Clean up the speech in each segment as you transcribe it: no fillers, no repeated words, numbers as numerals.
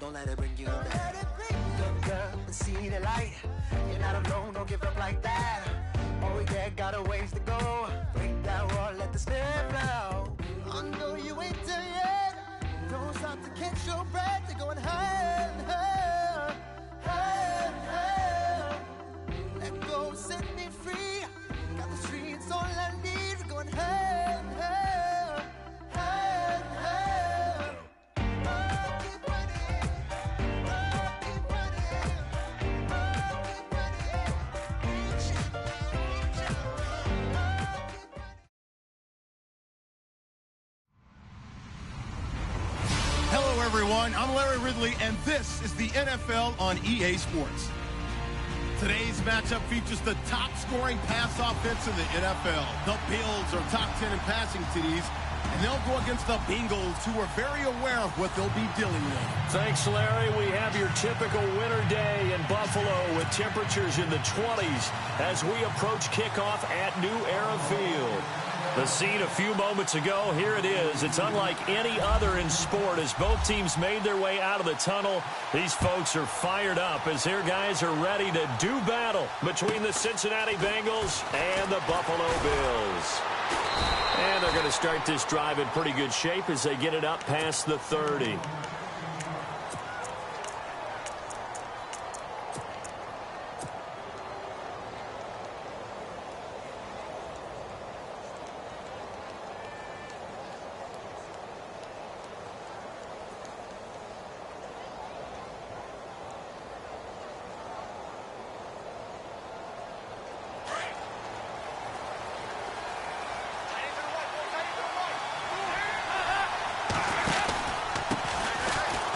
Don't let it bring you down. Look up and see the light. You're not alone, don't give up like that. Oh yeah, got a ways to go. Break that wall, let the spirit flow. I know you ain't done yet. Don't stop to catch your breath. You're going higher and higher, higher and higher. Let go, set me free. Got the streets all I need. We're going higher and higher, higher and higher. Oh, keep running. Oh, keep running. Oh, keep running. Reach out, reach out. Oh, keep running. Hello, everyone. I'm Larry Ridley, and this is the NFL on EA Sports. Today's matchup features the top-scoring pass offense in the NFL. The Bills are top 10 in passing TDs, and they'll go against the Bengals, who are very aware of what they'll be dealing with. Thanks, Larry. We have your typical winter day in Buffalo with temperatures in the 20s as we approach kickoff at New Era Field. The scene a few moments ago, here it is. It's unlike any other in sport as both teams made their way out of the tunnel. These folks are fired up as their guys are ready to do battle between the Cincinnati Bengals and the Buffalo Bills. And they're going to start this drive in pretty good shape as they get it up past the 30.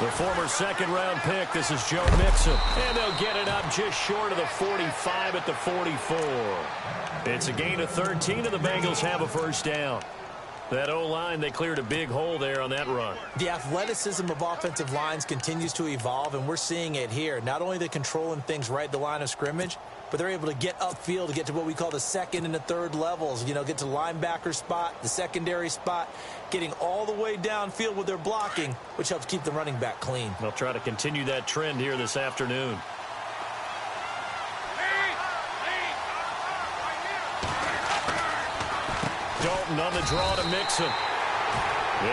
The former second-round pick, this is Joe Mixon. And they'll get it up just short of the 45 at the 44. It's a gain of 13, and the Bengals have a first down. That O-line, they cleared a big hole there on that run. The athleticism of offensive lines continues to evolve, and we're seeing it here. Not only they're controlling things right at the line of scrimmage, but they're able to get upfield to get to what we call the second and the third levels. You know, get to the linebacker spot, the secondary spot, getting all the way downfield with their blocking, which helps keep the running back clean. They'll try to continue that trend here this afternoon. Dalton on the draw to Mixon.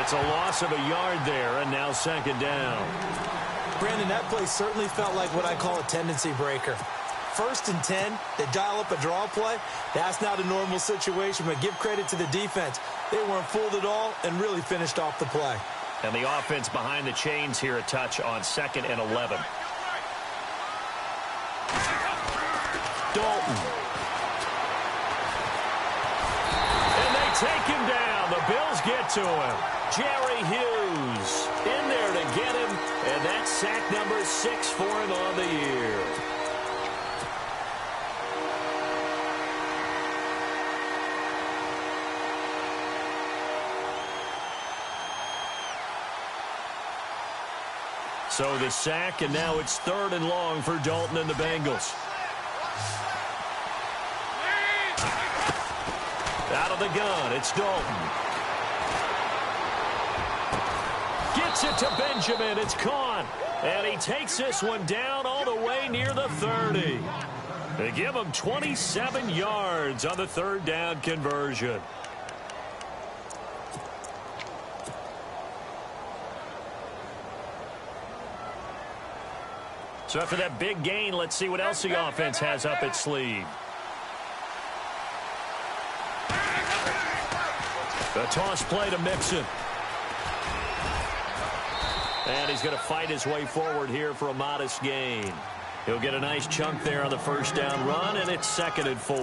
It's a loss of a yard there, and now second down. Brandon, that play certainly felt like what I call a tendency breaker. First and 10, they dial up a draw play. That's not a normal situation, but give credit to the defense. They weren't fooled at all and really finished off the play. And the offense behind the chains here a touch on 2nd and 11. Dalton. And they take him down. The Bills get to him. Jerry Hughes in there to get him. And that's sack number 6 for him on the year. So the sack, and now it's 3rd and long for Dalton and the Bengals. Out of the gun, it's Dalton. Gets it to Benjamin, it's caught. And he takes this one down all the way near the 30. They give him 27 yards on the 3rd down conversion. So after that big gain, let's see what else the offense has up its sleeve. The toss play to Mixon. And he's going to fight his way forward here for a modest gain. He'll get a nice chunk there on the first down run, and it's 2nd and 4.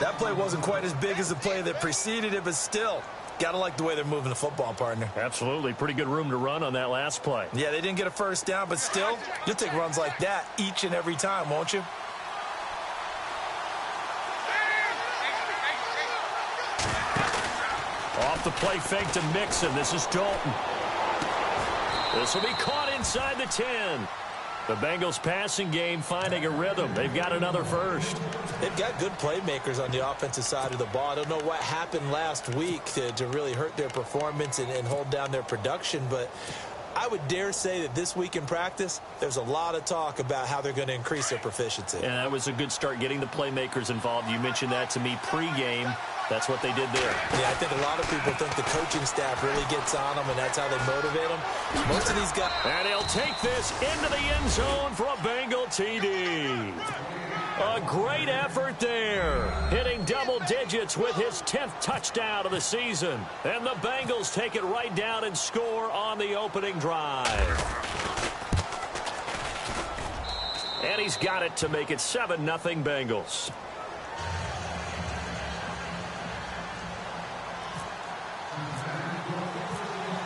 That play wasn't quite as big as the play that preceded it, but still, got to like the way they're moving the football, partner. Absolutely. Pretty good room to run on that last play. Yeah, they didn't get a first down, but still, you'll take runs like that each and every time, won't you? Off the play fake to Mixon. This is Dalton. This will be caught inside the 10. The Bengals passing game finding a rhythm. They've got another first. They've got good playmakers on the offensive side of the ball. I don't know what happened last week to really hurt their performance and hold down their production, but I would dare say that this week in practice, there's a lot of talk about how they're going to increase their proficiency. And that was a good start, getting the playmakers involved. You mentioned that to me pregame. That's what they did there. Yeah, I think a lot of people think the coaching staff really gets on them, and that's how they motivate them. Most of these guys... And he'll take this into the end zone for a Bengal TD. A great effort there, hitting double digits with his 10th touchdown of the season. And the Bengals take it right down and score on the opening drive. And he's got it to make it 7-0 Bengals.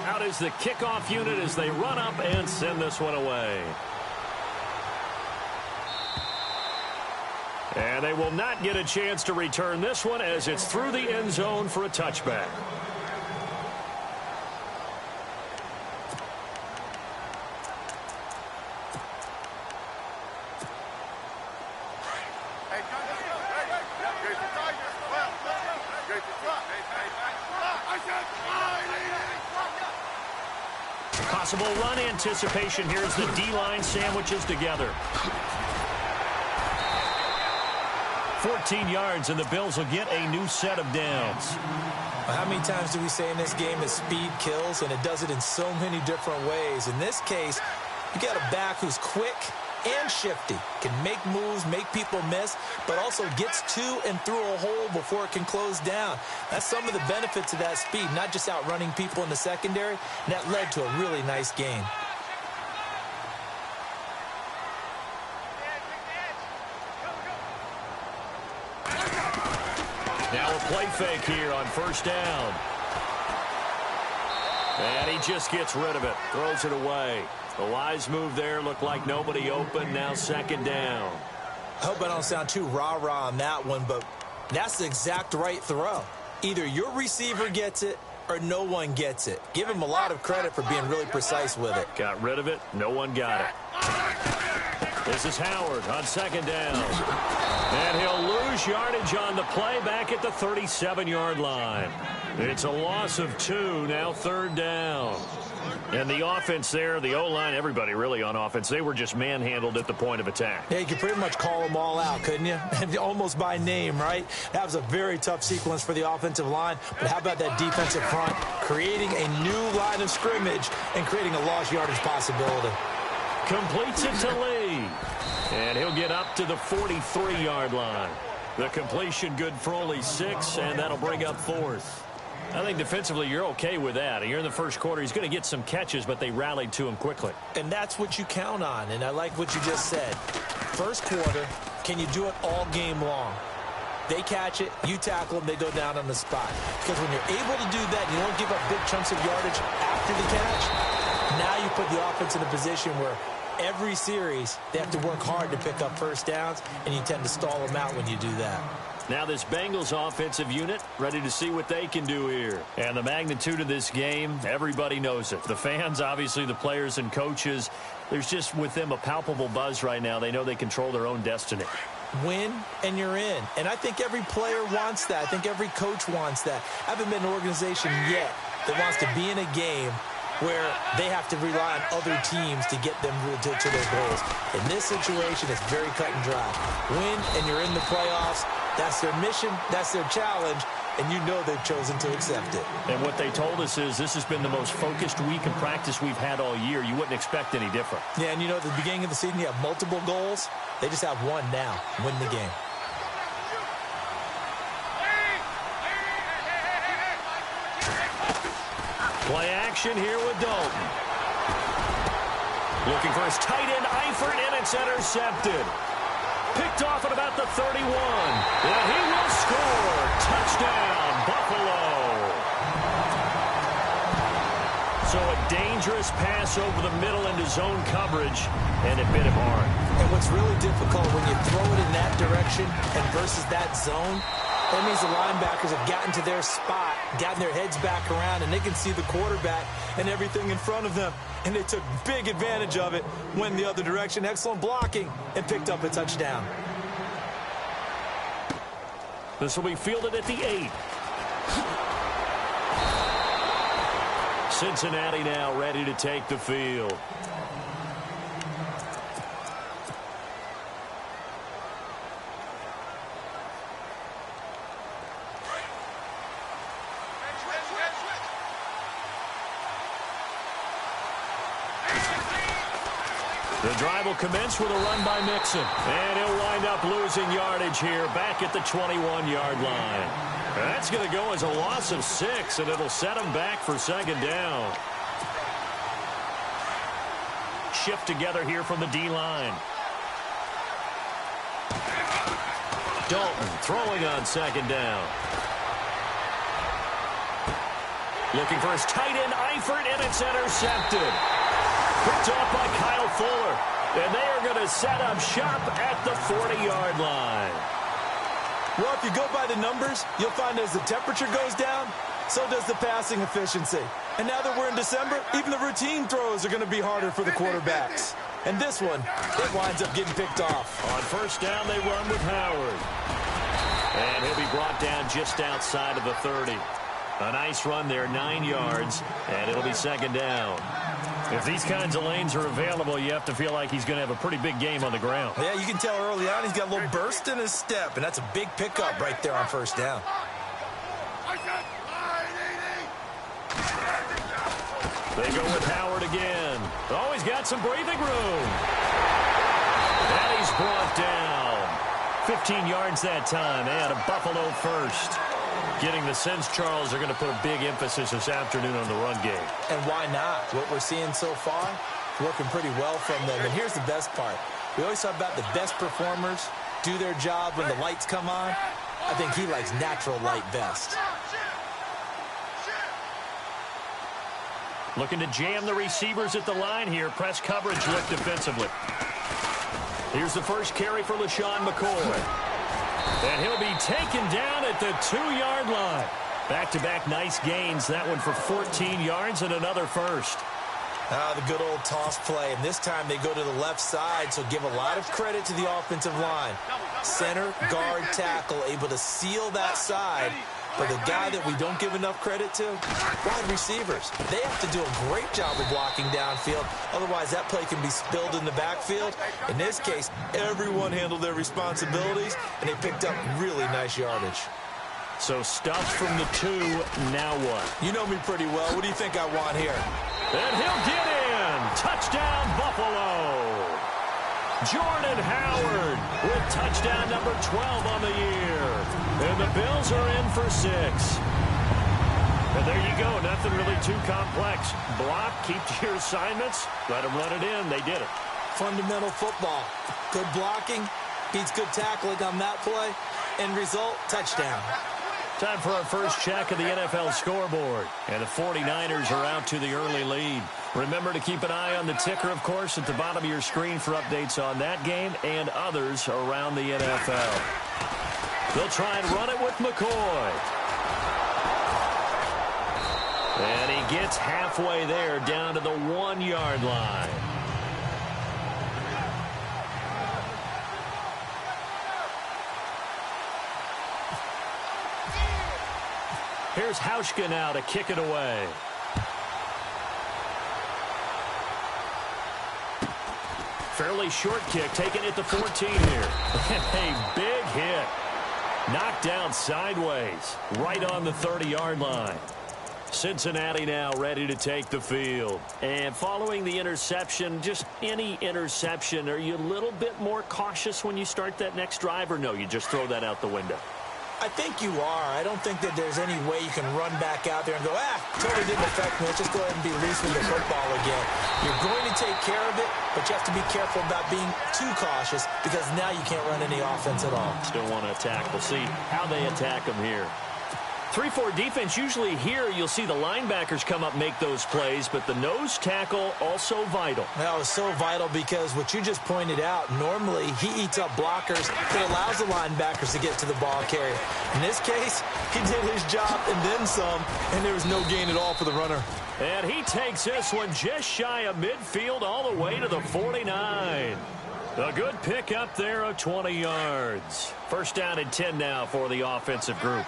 Out is the kickoff unit as they run up and send this one away. And they will not get a chance to return this one as it's through the end zone for a touchback. Possible run anticipation here as the D-line sandwiches together. 14 yards, and the Bills will get a new set of downs. How many times do we say in this game that speed kills, and it does it in so many different ways? In this case, you got a back who's quick and shifty, can make moves, make people miss, but also gets to and through a hole before it can close down. That's some of the benefits of that speed, not just outrunning people in the secondary, and that led to a really nice game. Now a play fake here on first down. And he just gets rid of it, throws it away. The wise move there, looked like nobody open, now second down. I hope I don't sound too rah-rah on that one, but that's the exact right throw. Either your receiver gets it or no one gets it. Give him a lot of credit for being really precise with it. Got rid of it, no one got it. This is Howard on second down. And he'll lose yardage on the play back at the 37-yard line. It's a loss of 2, now third down. And the offense there, the O-line, everybody really on offense, they were just manhandled at the point of attack. Yeah, you could pretty much call them all out, couldn't you? Almost by name, right? That was a very tough sequence for the offensive line. But how about that defensive front creating a new line of scrimmage and creating a lost yardage possibility? Completes it to Lee. And he'll get up to the 43-yard line. The completion good for only 6, and that'll bring up fourth. I think defensively you're okay with that. You're in the first quarter. He's going to get some catches, but they rallied to him quickly. And that's what you count on, and I like what you just said. First quarter, can you do it all game long? They catch it, you tackle them, they go down on the spot. Because when you're able to do that, you don't give up big chunks of yardage after the catch. Now you put the offense in a position where every series they have to work hard to pick up first downs, and you tend to stall them out when you do that. Now this Bengals offensive unit ready to see what they can do here. And the magnitude of this game, everybody knows it. The fans, obviously the players and coaches, there's just with them a palpable buzz right now. They know they control their own destiny. Win and you're in. And I think every player wants that. I think every coach wants that. I haven't been an organization yet that wants to be in a game where they have to rely on other teams to get them to their goals. In this situation, it's very cut and dry. Win and you're in the playoffs. That's their mission. That's their challenge. And you know they've chosen to accept it. And what they told us is this has been the most focused week in practice we've had all year. You wouldn't expect any different. Yeah, and you know at the beginning of the season you have multiple goals. They just have one now. Win the game. Play action here with Dalton. Looking for his tight end, Eifert, and it's intercepted. Picked off at about the 31. And he will score. Touchdown, Buffalo. So a dangerous pass over the middle into zone coverage, and it bit him hard. And what's really difficult when you throw it in that direction and versus that zone, that means the linebackers have gotten to their spot, gotten their heads back around, and they can see the quarterback and everything in front of them. And they took big advantage of it, went the other direction, excellent blocking, and picked up a touchdown. This will be fielded at the 8. Cincinnati now ready to take the field. The drive will commence with a run by Mixon. And he'll wind up losing yardage here back at the 21-yard line. That's going to go as a loss of 6, and it'll set him back for second down. Shift together here from the D-line. Dalton throwing on second down. Looking for his tight end, Eifert, and it's intercepted. Picked off by Kyle Fuller. And they are going to set up shop at the 40-yard line. Well, if you go by the numbers, you'll find as the temperature goes down, so does the passing efficiency. And now that we're in December, even the routine throws are going to be harder for the quarterbacks. And this one, it winds up getting picked off. On first down, they run with Howard. And he'll be brought down just outside of the 30. A nice run there, 9 yards, and it'll be second down. If these kinds of lanes are available, you have to feel like he's going to have a pretty big game on the ground. Yeah, you can tell early on he's got a little burst in his step, and that's a big pickup right there on first down. They go with Howard again. Oh, he's got some breathing room. And he's brought down. 15 yards that time, and a Buffalo first. Getting the sense, Charles, are going to put a big emphasis this afternoon on the run game. And why not? What we're seeing so far, working pretty well from them. And here's the best part. We always talk about the best performers do their job when the lights come on. I think he likes natural light best. Looking to jam the receivers at the line here. Press coverage look defensively. Here's the first carry for LaShawn McCoy. And he'll be taken down at the 2-yard line. Back-to-back nice gains. That one for 14 yards and another first. The good old toss play. And this time they go to the left side, so give a lot of credit to the offensive line. Center, guard, tackle, able to seal that side. But the guy that we don't give enough credit to, wide receivers. They have to do a great job of blocking downfield. Otherwise, that play can be spilled in the backfield. In this case, everyone handled their responsibilities, and they picked up really nice yardage. So stuffed from the 2, now what? You know me pretty well. What do you think I want here? And he'll get in. Touchdown, Buffalo. Jordan Howard with touchdown number 12 on the year. And the Bills are in for 6. And there you go. Nothing really too complex. Block, keep to your assignments, let them run it in. They did it. Fundamental football. Good blocking beats good tackling on that play. End result, touchdown. Time for our first check of the NFL scoreboard. And the 49ers are out to the early lead. Remember to keep an eye on the ticker, of course, at the bottom of your screen for updates on that game and others around the NFL. They'll try and run it with McCoy. And he gets halfway there down to the 1-yard line. Here's Hauschka now to kick it away. Fairly short kick, taken at the 14 here. A big hit. Knocked down sideways, right on the 30-yard line. Cincinnati now ready to take the field. And following the interception, just any interception, are you a little bit more cautious when you start that next drive, or no, you just throw that out the window? I think you are. I don't think that there's any way you can run back out there and go, totally didn't affect me. Let's just go ahead and be loose with the football again. You're going to take care of it, but you have to be careful about being too cautious because now you can't run any offense at all. Still want to attack. We'll see how they attack them here. 3-4 defense, usually here you'll see the linebackers come up, make those plays, but the nose tackle also vital. That was so vital because what you just pointed out, normally he eats up blockers that allows the linebackers to get to the ball carrier. In this case, he did his job and then some, and there was no gain at all for the runner. And he takes this one just shy of midfield all the way to the 49. A good pick up there of 20 yards. First down and 10 now for the offensive group.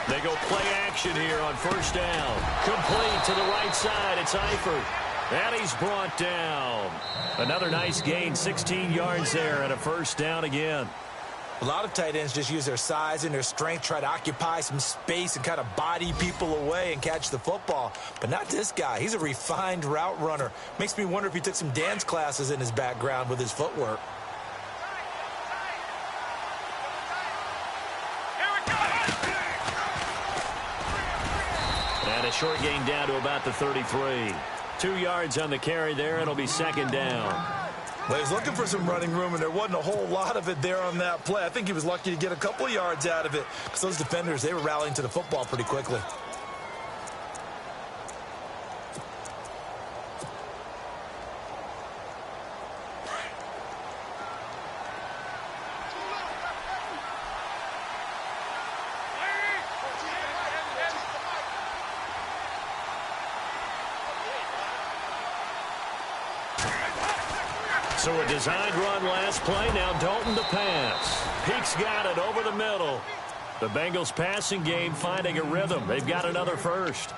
They go play action here on first down. Complete to the right side. It's Eifert. And he's brought down. Another nice gain, 16 yards there, and a first down again. A lot of tight ends just use their size and their strength, try to occupy some space and kind of body people away and catch the football. But not this guy. He's a refined route runner. Makes me wonder if he took some dance classes in his background with his footwork. And a short gain down to about the 33. 2 yards on the carry there. It'll be second down. Well, he was looking for some running room, and there wasn't a whole lot of it there on that play. I think he was lucky to get a couple of yards out of it because those defenders, they were rallying to the football pretty quickly. So a designed run last play. Now Dalton to pass. Peake's got it over the middle. The Bengals passing game finding a rhythm. They've got another first.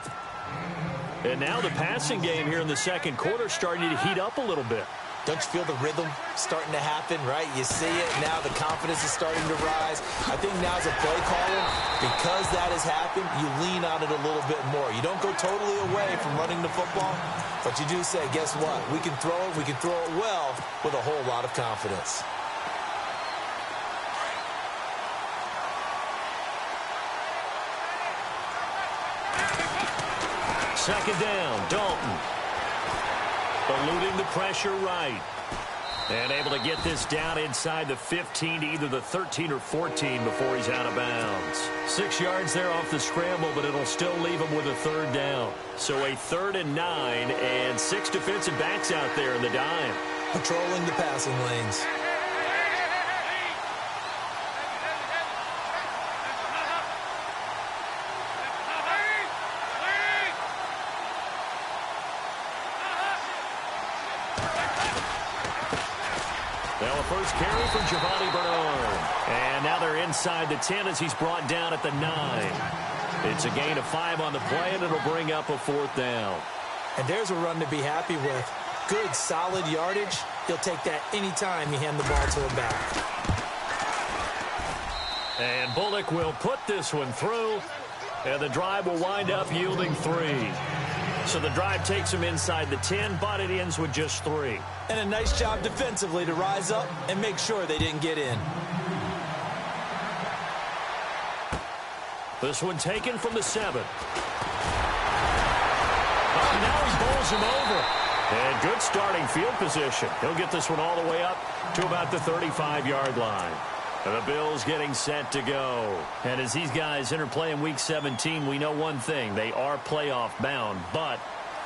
And now the passing game here in the second quarter starting to heat up a little bit. Don't you feel the rhythm starting to happen, right? You see it now. The confidence is starting to rise. I think now as a play caller, because that has happened, you lean on it a little bit more. You don't go totally away from running the football, but you do say, guess what? We can throw it. We can throw it well with a whole lot of confidence. Second down, Dalton. Eluding the pressure right. And able to get this down inside the 15 to either the 13 or 14 before he's out of bounds. 6 yards there off the scramble, but it'll still leave him with a third down. So a 3rd and 9 and 6 defensive backs out there in the dime. Patrolling the passing lanes. First carry from Giovanni Bernard. And now they're inside the 10 as he's brought down at the 9. It's a gain of 5 on the play, and it'll bring up a 4th down. And there's a run to be happy with. Good, solid yardage. He'll take that anytime you hand the ball to him back. And Bullock will put this one through, and the drive will wind up yielding 3. So the drive takes him inside the 10, but it ends with just 3. And a nice job defensively to rise up and make sure they didn't get in. This one taken from the 7. Oh, now he bowls him over. And good starting field position. He'll get this one all the way up to about the 35-yard line. And the Bills getting set to go. And as these guys interplay in Week 17, we know one thing. They are playoff bound, but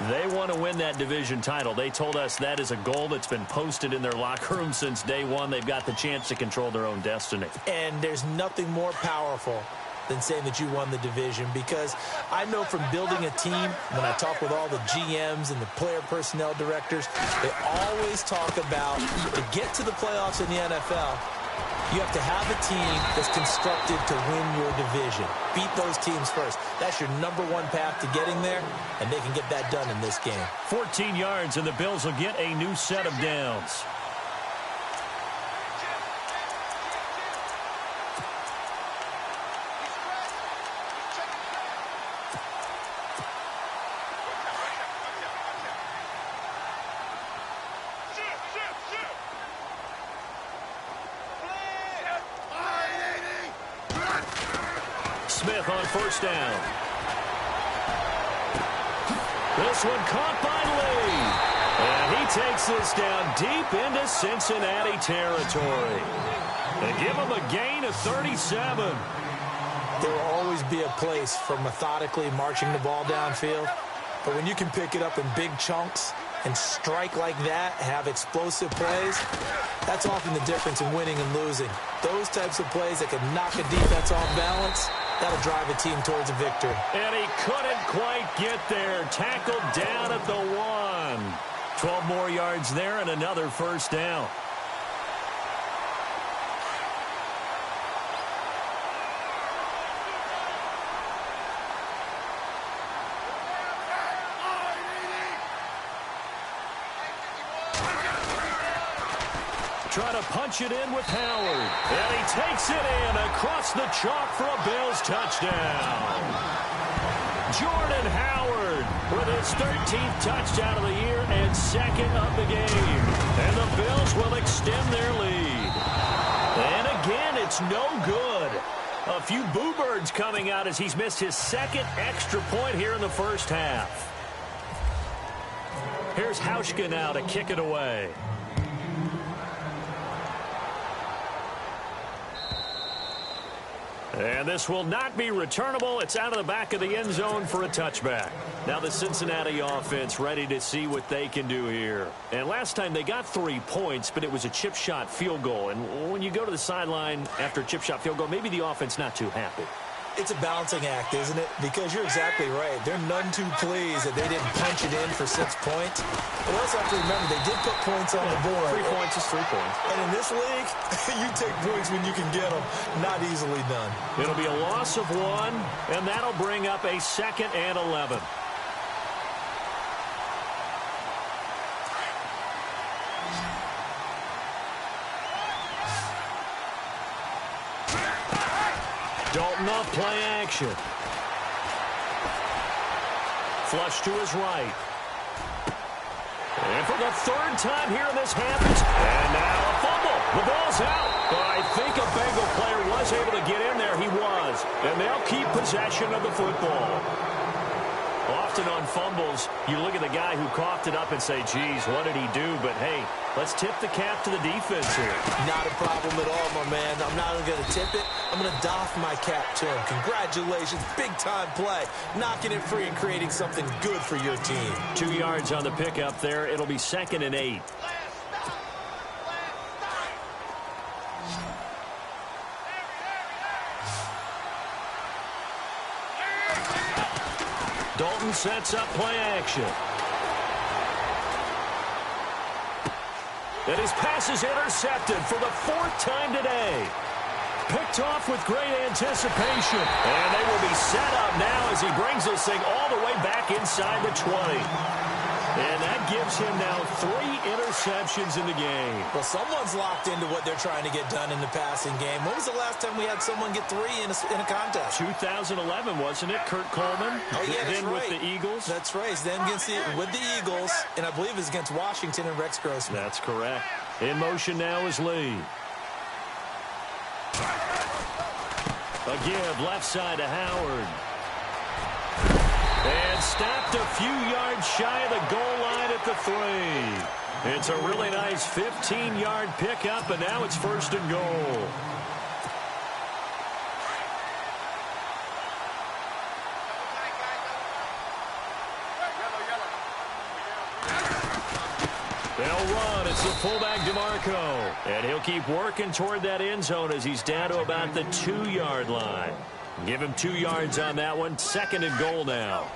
they want to win that division title. They told us that is a goal that's been posted in their locker room since day one. They've got the chance to control their own destiny. And there's nothing more powerful than saying that you won the division, because I know from building a team, when I talk with all the GMs and the player personnel directors, they always talk about to get to the playoffs in the NFL, you have to have a team that's constructed to win your division. Beat those teams first. That's your #1 path to getting there, and they can get that done in this game. 14 yards, and the Bills will get a new set of downs. Smith on first down. This one caught by Lee. And he takes this down deep into Cincinnati territory. They give him a gain of 37. There will always be a place for methodically marching the ball downfield. But when you can pick it up in big chunks and strike like that, have explosive plays, that's often the difference in winning and losing. Those types of plays that can knock a defense off balance, that'll drive a team towards a victory. And he couldn't quite get there. Tackled down at the 1. 12 more yards there and another first down. try to punch it in with Howard. And he takes it in across the chalk for a Bills touchdown. Jordan Howard with his 13th touchdown of the year and second of the game. And the Bills will extend their lead. And again, it's no good. A few boo birds coming out as he's missed his second extra point here in the first half. Here's Hauschka now to kick it away. And this will not be returnable. It's out of the back of the end zone for a touchback. Now the Cincinnati offense ready to see what they can do here. And last time they got 3 points, but it was a chip shot field goal. And when you go to the sideline after a chip shot field goal, maybe the offense not too happy. It's a balancing act, isn't it? Because you're exactly right. They're none too pleased that they didn't punch it in for 6 points. But also have to remember, they did put points on the board. 3 points is 3 points. And in this league, you take points when you can get them. Not easily done. It'll be a loss of 1, and that'll bring up a 2nd and 11. Dalton off play action. Flush to his right. And for the 3rd time here in this half, and now a fumble. The ball's out. But I think a Bengal player was able to get in there. He was. And they'll keep possession of the football. Often on fumbles, you look at the guy who coughed it up and say, geez, what did he do? But, hey, let's tip the cap to the defense here. Not a problem at all, my man. I'm not going to tip it. I'm going to doff my cap to him. Congratulations. Big-time play. Knocking it free and creating something good for your team. 2 yards on the pickup there. It'll be 2nd and 8. Dalton sets up play action. And his pass is intercepted for the 4th time today. Picked off with great anticipation. And they will be set up now as he brings this thing all the way back inside the 20. And that gives him now 3 interceptions in the game. Well, someone's locked into what they're trying to get done in the passing game. When was the last time we had someone get 3 in a contest? 2011, wasn't it? Kurt Coleman. Oh, yeah, that's then right. with the Eagles. That's right. Then with the Eagles, and I believe it's against Washington and Rex Grossman. That's correct. In motion now is Lee. A give left side to Howard. And stopped a few yards shy of the goal line at the 3. It's a really nice 15-yard pickup, and now it's 1st and goal. They'll run. It's the fullback, DeMarco. And he'll keep working toward that end zone as he's down to about the 2-yard line. Give him 2 yards on that one. 2nd and goal now.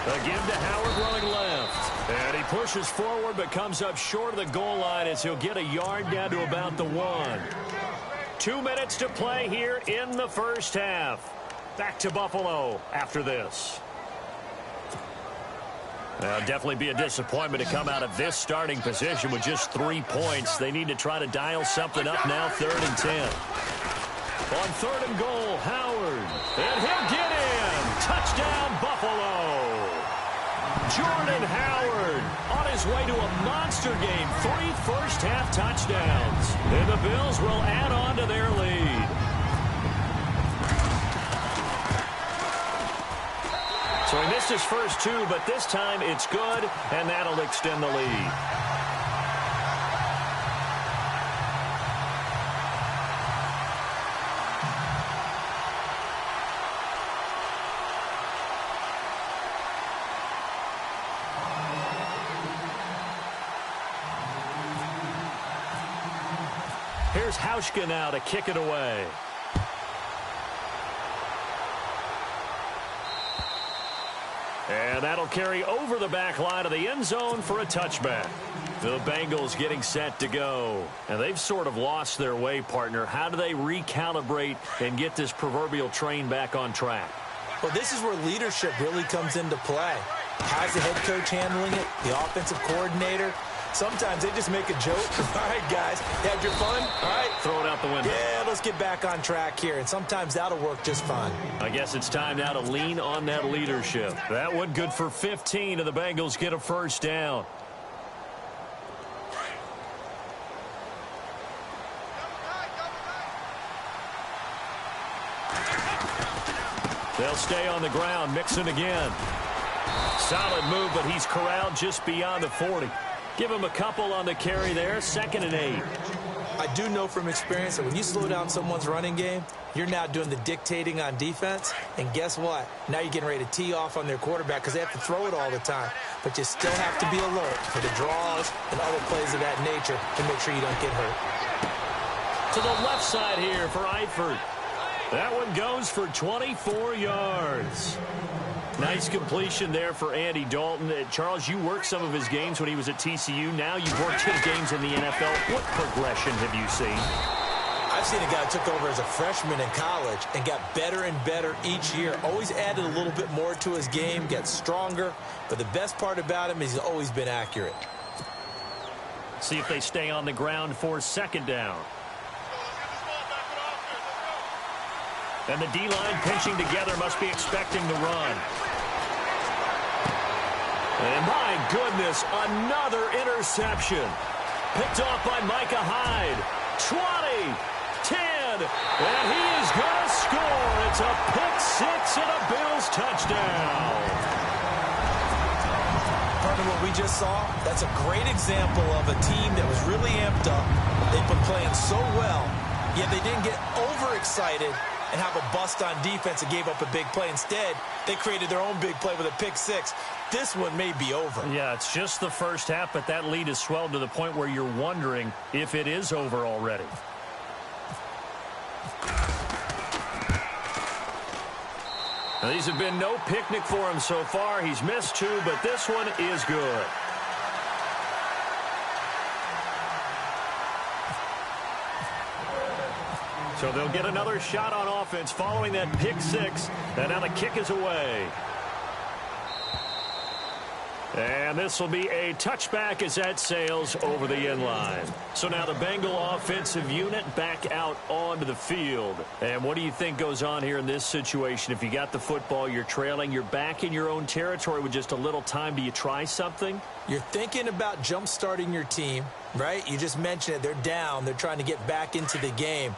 A give to Howard running left. And he pushes forward but comes up short of the goal line as he'll get a yard down to about the 1. 2 minutes to play here in the first half. Back to Buffalo after this. Definitely be a disappointment to come out of this starting position with just 3 points. They need to try to dial something up now, 3rd and 10. On 3rd and goal, Howard. And he'll get in. Touchdown, Buffalo. Jordan Howard on his way to a monster game. 3 first-half touchdowns. And the Bills will add on to their lead. So he missed his first 2, but this time it's good, and that'll extend the lead. Here's Hauschka now to kick it away. And that'll carry over the back line of the end zone for a touchback. The Bengals getting set to go. And they've sort of lost their way, partner. How do they recalibrate and get this proverbial train back on track? Well, this is where leadership really comes into play. How's the head coach handling it? The offensive coordinator? Sometimes they just make a joke. All right, guys, you had your fun? All right. Throw it out the window. Yeah, let's get back on track here, and sometimes that'll work just fine. I guess it's time now to lean on that leadership. That one good for 15, and the Bengals get a first down. They'll stay on the ground, Mixon again. Solid move, but he's corralled just beyond the 40. Give him a couple on the carry there, 2nd and 8. I do know from experience that when you slow down someone's running game, you're now doing the dictating on defense. And guess what? Now you're getting ready to tee off on their quarterback because they have to throw it all the time. But you still have to be alert for the draws and other plays of that nature to make sure you don't get hurt. To the left side here for Eifert. That one goes for 24 yards. Nice completion there for Andy Dalton. Charles, you worked some of his games when he was at TCU. Now you've worked his games in the NFL. What progression have you seen? I've seen a guy who took over as a freshman in college and got better and better each year. Always added a little bit more to his game, gets stronger. But the best part about him is he's always been accurate. See if they stay on the ground for 2nd down. And the D-line pinching together, must be expecting the run. And my goodness, another interception. Picked off by Micah Hyde. 20, 10, and he is going to score. It's a pick-6 and a Bills touchdown. Part of what we just saw, that's a great example of a team that was really amped up. They've been playing so well, yet they didn't get overexcited and have a bust on defense and gave up a big play. Instead, they created their own big play with a pick-6. This one may be over. Yeah, it's just the first half, but that lead has swelled to the point where you're wondering if it is over already. Now, these have been no picnic for him so far. He's missed 2, but this one is good. So they'll get another shot on offense following that pick-6. And now the kick is away. And this will be a touchback as that sails over the end line. So now the Bengal offensive unit back out onto the field. And what do you think goes on here in this situation? If you got the football, you're trailing, you're back in your own territory with just a little time. Do you try something? You're thinking about jump-starting your team, right? You just mentioned it. They're down. They're trying to get back into the game.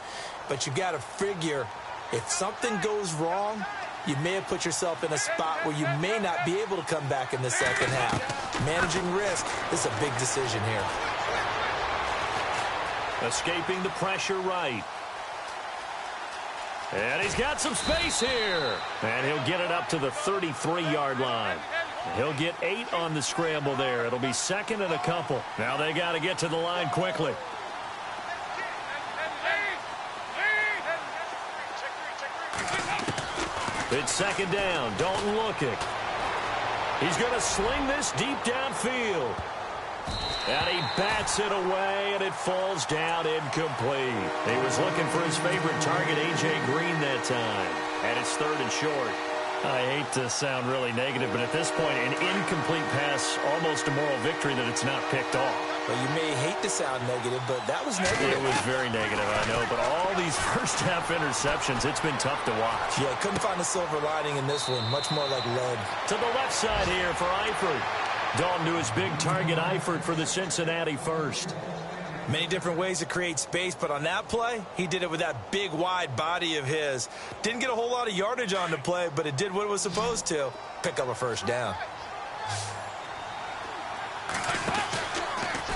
But you got to figure if something goes wrong, you may have put yourself in a spot where you may not be able to come back in the second half. Managing risk is a big decision here. Escaping the pressure right. And he's got some space here. And he'll get it up to the 33-yard line. He'll get 8 on the scramble there. It'll be 2nd and a couple. Now they got to get to the line quickly. It's 2nd down. Dalton looking. He's going to sling this deep downfield. And he bats it away, and it falls down incomplete. He was looking for his favorite target, A.J. Green, that time. And it's 3rd and short. I hate to sound really negative, but at this point, an incomplete pass, almost a moral victory that it's not picked off. Well, you may hate to sound negative, but that was negative. It was very negative, I know. But all these first-half interceptions, it's been tough to watch. Yeah, couldn't find a silver lining in this one. Much more like lead. To the left side here for Eifert. Dalton to his big target, Eifert, for the Cincinnati first. Many different ways to create space, but on that play, he did it with that big, wide body of his. Didn't get a whole lot of yardage on the play, but it did what it was supposed to. Pick up a first down.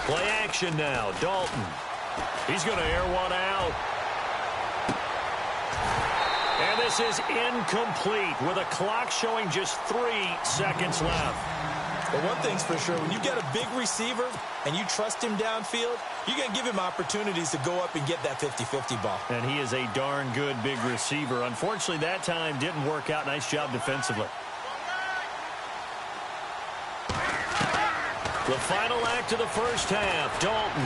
Play action now. Dalton. He's going to air one out. And this is incomplete with a clock showing just 3 seconds left. But one thing's for sure, when you get a big receiver and you trust him downfield, you're going to give him opportunities to go up and get that 50-50 ball. And he is a darn good big receiver. Unfortunately, that time didn't work out. Nice job defensively. The final act of the first half, Dalton.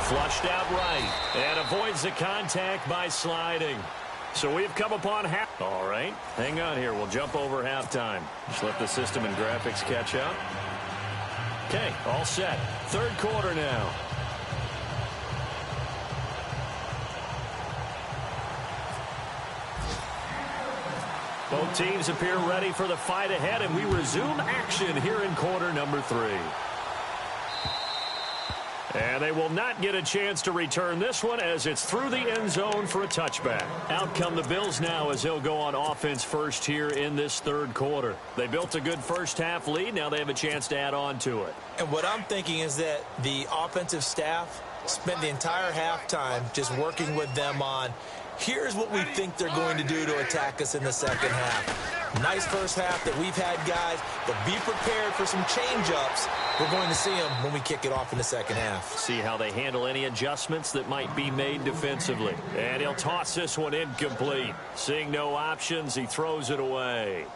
Flushed out right and avoids the contact by sliding. So we've come upon half. All right, hang on here. We'll jump over halftime. Just let the system and graphics catch up. Okay, all set. Third quarter now. Both teams appear ready for the fight ahead, and we resume action here in quarter number 3. And they will not get a chance to return this one as it's through the end zone for a touchback. Out come the Bills now as they'll go on offense first here in this third quarter. They built a good first half lead. Now they have a chance to add on to it. And what I'm thinking is that the offensive staff spent the entire halftime just working with them on, here's what we think they're going to do to attack us in the second half. Nice first half that we've had, guys, but be prepared for some change-ups. We're going to see them when we kick it off in the second half. See how they handle any adjustments that might be made defensively. And he'll toss this one incomplete. Seeing no options, he throws it away.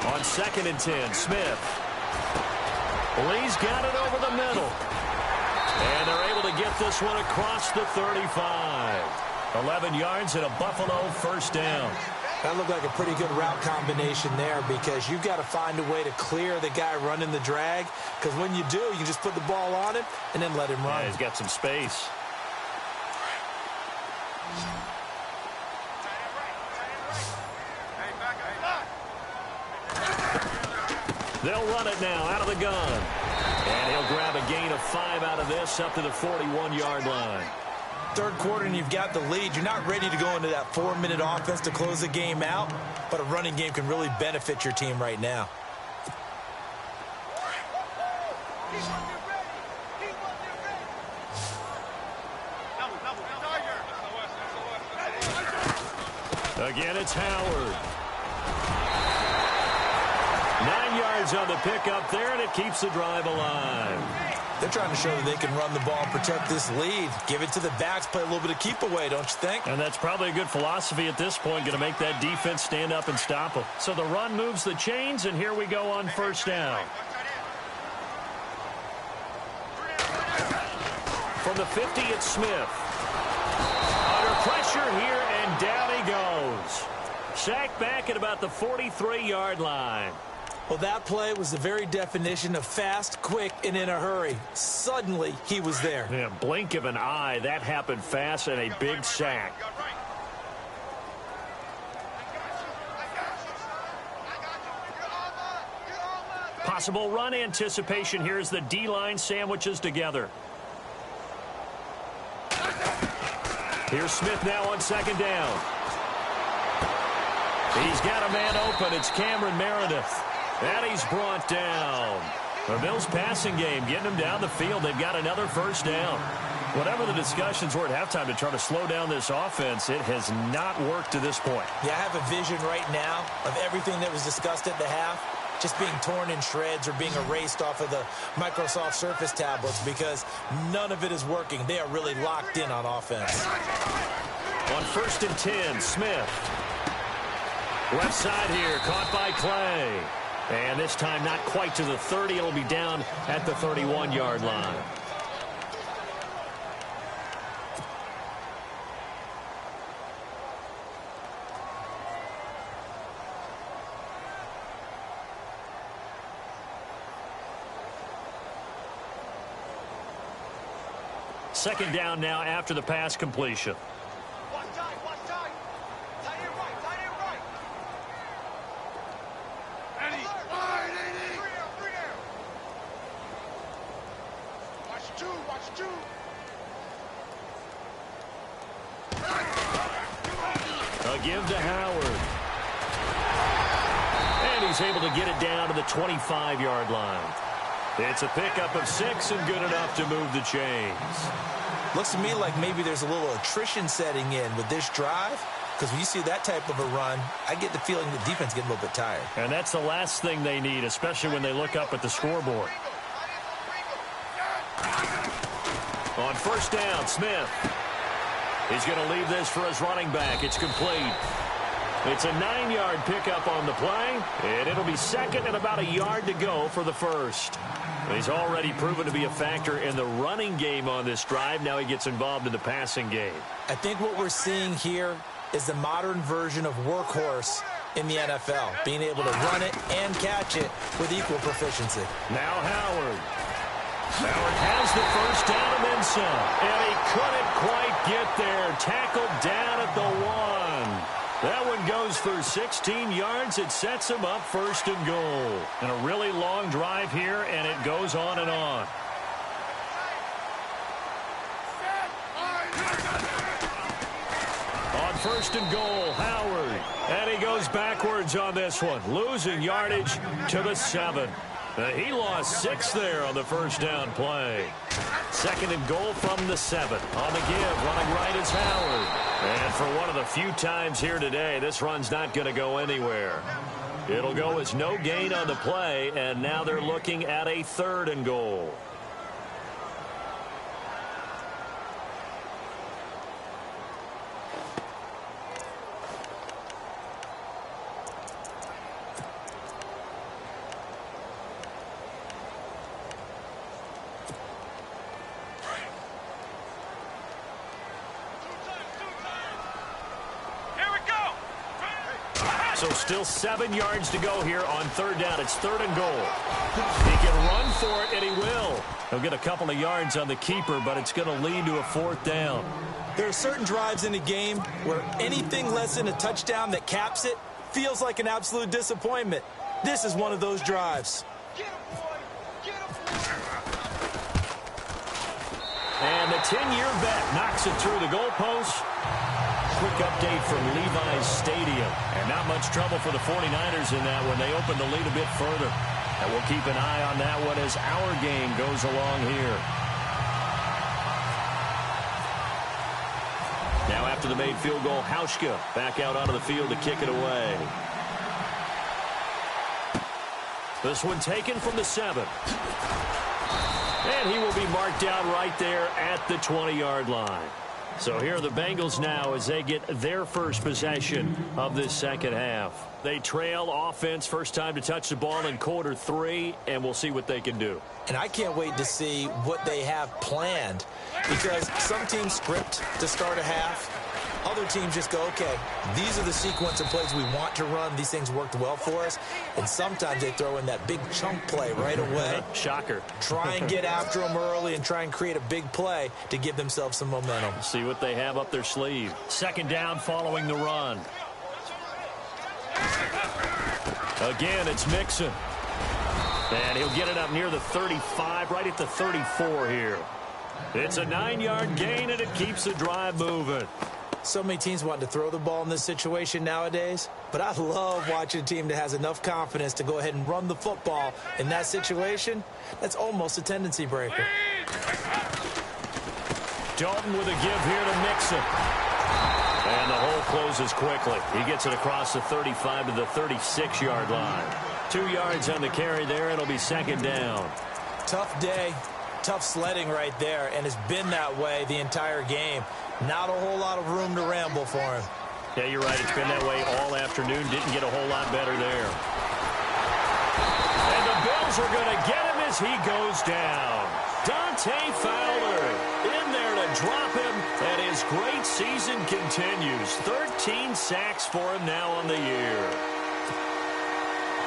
On 2nd and 10, Smith. Lee's got it over the middle. And they're able to get this one across the 35. 11 yards and a Buffalo first down. That looked like a pretty good route combination there because you've got to find a way to clear the guy running the drag, because when you do, you can just put the ball on him and then let him run. Yeah, he's got some space. They'll run it now out of the gun. And he'll grab a gain of 5 out of this up to the 41-yard line. Third quarter and you've got the lead. You're not ready to go into that 4-minute offense to close the game out, but a running game can really benefit your team right now. Again, it's Howard. 9 yards on the pickup there, and it keeps the drive alive. They're trying to show that they can run the ball and protect this lead. Give it to the backs, play a little bit of keep away, don't you think? And that's probably a good philosophy at this point, going to make that defense stand up and stop them. So the run moves the chains, and here we go on first down. From the 50, it's Smith. Under pressure here, and down he goes. Sacked back at about the 43-yard line. Well, that play was the very definition of fast, quick, and in a hurry. Suddenly, he was there. Yeah, blink of an eye. That happened fast, and a big sack. Possible run anticipation here as the D-line sandwiches together. Here's Smith now on second down. He's got a man open. It's Cameron Meredith. And he's brought down. The Bills passing game, getting them down the field. They've got another first down. Whatever the discussions were at halftime to try to slow down this offense, it has not worked to this point. Yeah, I have a vision right now of everything that was discussed at the half just being torn in shreds or being erased off of the Microsoft Surface tablets because none of it is working. They are really locked in on offense. On 1st and 10, Smith. Left side here, caught by Clay. And this time not quite to the 30. It'll be down at the 31-yard line. Second down now after the pass completion. A give to Howard. And he's able to get it down to the 25-yard line. It's a pickup of 6 and good enough to move the chains. Looks to me like maybe there's a little attrition setting in with this drive, because when you see that type of a run, I get the feeling the defense getting a little bit tired. And that's the last thing they need, especially when they look up at the scoreboard. On first down, Smith. He's going to leave this for his running back. It's complete. It's a 9-yard pickup on the play, and it'll be second and about a yard to go for the first. He's already proven to be a factor in the running game on this drive. Now he gets involved in the passing game. I think what we're seeing here is the modern version of workhorse in the NFL, being able to run it and catch it with equal proficiency. Now Howard. Howard has the first down and then some. And he couldn't quite get there. Tackled down at the 1. That one goes for 16 yards. It sets him up first and goal. And a really long drive here, and it goes on and on. On first and goal, Howard. And he goes backwards on this one, losing yardage to the 7. He lost 6 there on the first down play. Second and goal from the 7. On the give, running right is Howard. And for one of the few times here today, this run's not going to go anywhere. It'll go as no gain on the play, and now they're looking at a 3rd and goal. So still 7 yards to go here on 3rd down. It's 3rd and goal. He can run for it, and he will. He'll get a couple of yards on the keeper, but it's going to lead to a 4th down. There are certain drives in the game where anything less than a touchdown that caps it feels like an absolute disappointment. This is one of those drives. And the 10-year bet knocks it through the goalpost. Quick update from Levi's Stadium. And not much trouble for the 49ers in that one. They open the lead a bit further. And we'll keep an eye on that one as our game goes along here. Now after the made field goal, Hauschka back out onto the field to kick it away. This one taken from the 7. And he will be marked down right there at the 20-yard line. So here are the Bengals now as they get their first possession of this second half. They trail offense, first time to touch the ball in quarter 3, and we'll see what they can do. And I can't wait to see what they have planned, because some teams script to start a half. Other teams just go, okay, these are the sequence of plays we want to run. These things worked well for us. And sometimes they throw in that big chunk play right away. Shocker. Try and get after them early and try and create a big play to give themselves some momentum. See what they have up their sleeve. Second down following the run. Again, it's Mixon. And he'll get it up near the 35, right at the 34 here. It's a 9-yard gain, and it keeps the drive moving. So many teams want to throw the ball in this situation nowadays, but I love watching a team that has enough confidence to go ahead and run the football in that situation. That's almost a tendency breaker. Dalton with a give here to Mixon. And the hole closes quickly. He gets it across the 35 to the 36-yard line. 2 yards on the carry there. It'll be second down. Tough day. Tough sledding right there, and it's been that way the entire game. Not a whole lot of room to ramble for him. Yeah, you're right. It's been that way all afternoon. Didn't get a whole lot better there. And the Bills are going to get him as he goes down. Dante Fowler in there to drop him, and his great season continues. 13 sacks for him now on the year.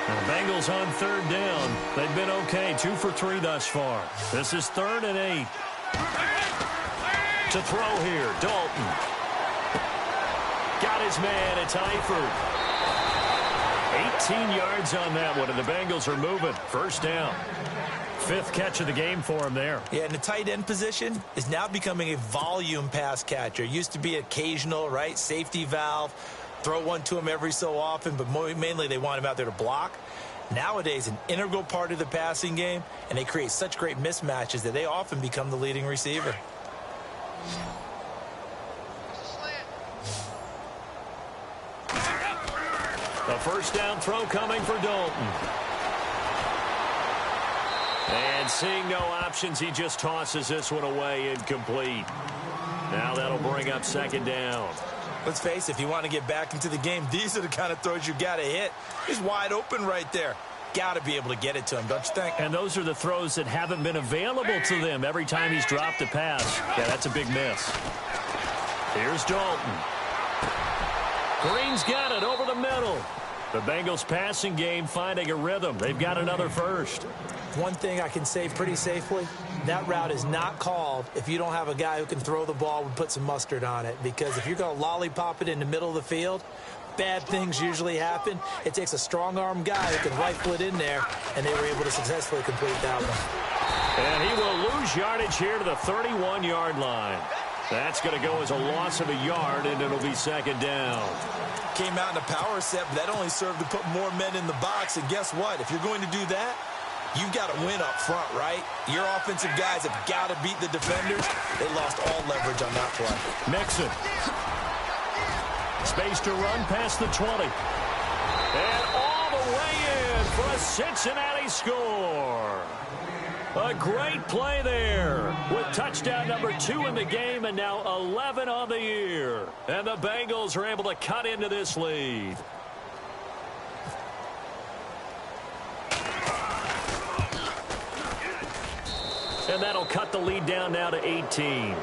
The Bengals on third down. They've been okay. 2 for 3 thus far. This is 3rd and 8. To throw here, Dalton. Got his man. It's Eifert. 18 yards on that one, and the Bengals are moving. First down. 5th catch of the game for him there. Yeah, and the tight end position is now becoming a volume pass catcher. Used to be occasional, right? Safety valve. Throw one to him every so often, but mainly they want him out there to block. Nowadays, an integral part of the passing game, and they create such great mismatches that they often become the leading receiver. A first down throw coming for Dalton. And seeing no options, he just tosses this one away incomplete. Now that'll bring up second down. Let's face it, if you want to get back into the game, these are the kind of throws you got to hit. He's wide open right there. Got to be able to get it to him, don't you think? And those are the throws that haven't been available to them every time he's dropped a pass. Yeah, that's a big miss. Here's Dalton. Green's got it over the middle. The Bengals passing game finding a rhythm. They've got another first. One thing I can say pretty safely, that route is not called if you don't have a guy who can throw the ball and put some mustard on it. Because if you're going to lollipop it in the middle of the field, bad things usually happen. It takes a strong-arm guy who can rifle it in there, and they were able to successfully complete that one. And he will lose yardage here to the 31-yard line. That's going to go as a loss of a yard, and it'll be second down. Came out in a power set, but that only served to put more men in the box. And guess what? If you're going to do that, you've got to win up front, right? Your offensive guys have got to beat the defenders. They lost all leverage on that play. Mixon. Space to run past the 20. And all the way in for a Cincinnati score. A great play there with touchdown number 2 in the game and now 11 on the year. And the Bengals are able to cut into this lead. And that'll cut the lead down now to 18.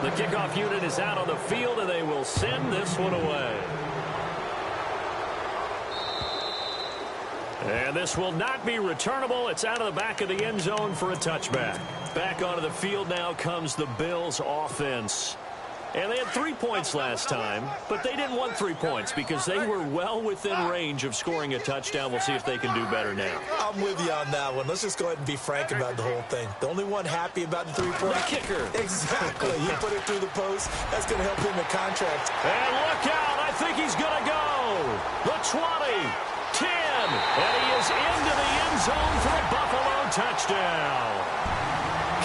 The kickoff unit is out on the field, and they will send this one away. And this will not be returnable. It's out of the back of the end zone for a touchback. Back onto the field now comes the Bills offense. And they had 3 points last time, but they didn't want 3 points because they were well within range of scoring a touchdown. We'll see if they can do better now. I'm with you on that one. Let's just go ahead and be frank about the whole thing. The only one happy about the 3-point. The kicker. Exactly. He put it through the post. That's going to help him in contract. And look out. I think he's going to go. The 20, 10, and he is into the end zone for a Buffalo touchdown.